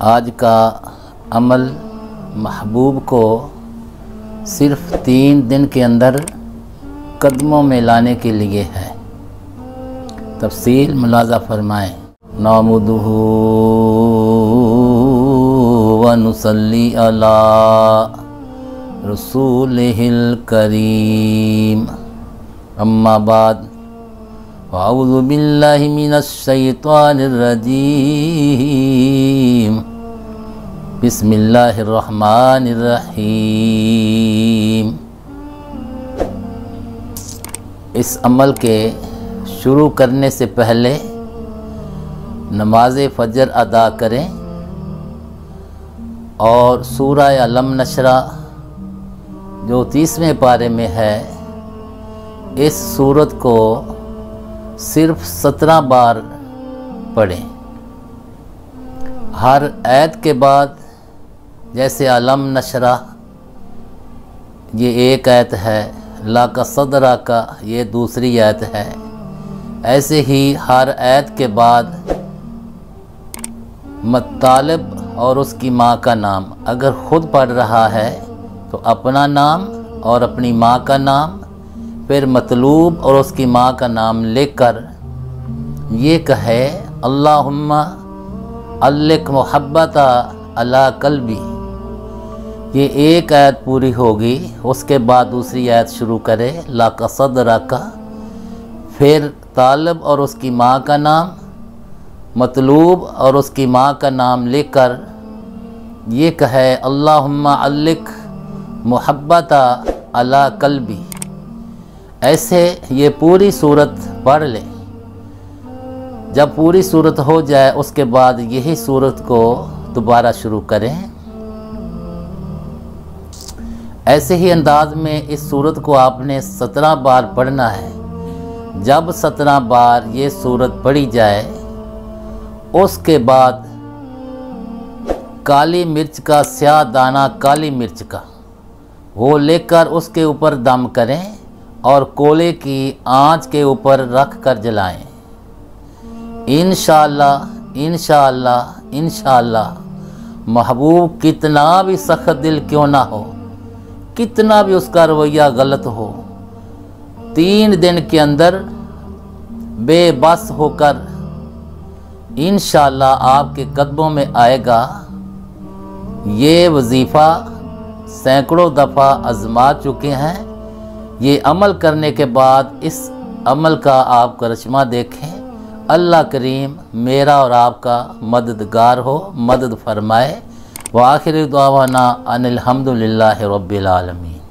आज का अमल महबूब को सिर्फ़ 3 दिन के अंदर कदमों में लाने के लिए है। तफसील मुलाज़ा फरमाएँ। नामुदुहु व नुसल्ली अला रसूलिहिल करीम, अम्मा बाद अऊज़ु बिल्लाहि मिनश शैतानिर रजीम, बिस्मिल्लाहिर रहमानिर रहीम। इस अमल के शुरू करने से पहले नमाज फ़जर अदा करें और सूरह अलम नशरा जो 30वें पारे में है, इस सूरत को सिर्फ 17 बार पढ़ें। हर आयत के बाद, जैसे अलम नशरा ये एक आयत है, ला का सदरा का ये दूसरी आयत है, ऐसे ही हर आयत के बाद मत्तालिब और उसकी माँ का नाम, अगर ख़ुद पढ़ रहा है तो अपना नाम और अपनी माँ का नाम, फिर मतलूब और उसकी माँ का नाम लेकर ये कहे अल्लाहुम्मा अल्लिक मुहब्बता अला कल्बी। ये एक आयत पूरी होगी, उसके बाद दूसरी आयत शुरू करे ला का सदरा का, फिर तालिब और उसकी माँ का नाम, मतलूब और उसकी माँ का नाम लेकर ये कहे अल्लाहुम्मा अल्लिक मुहब्बता अला कल्बी। ऐसे ये पूरी सूरत पढ़ ले। जब पूरी सूरत हो जाए उसके बाद यही सूरत को दोबारा शुरू करें। ऐसे ही अंदाज में इस सूरत को आपने 17 बार पढ़ना है। जब 17 बार ये सूरत पढ़ी जाए उसके बाद काली मिर्च का, स्याह दाना काली मिर्च का, वो लेकर उसके ऊपर दम करें और कोले की आंच के ऊपर रख कर जलाएं। इंशाअल्लाह इंशाअल्लाह इंशाअल्लाह महबूब कितना भी सख्त दिल क्यों ना हो, कितना भी उसका रवैया गलत हो, 3 दिन के अंदर बेबस होकर इंशाअल्लाह आपके कदमों में आएगा। ये वजीफ़ा सैकड़ों दफ़ा आज़मा चुके हैं। ये अमल करने के बाद इस अमल का आप करिश्मा देखें। अल्लाह करीम मेरा और आपका मददगार हो, मदद फरमाए। व आखिर दुआवाना अनिल हम्दुलिल्लाहि रब्बिल आलमीन।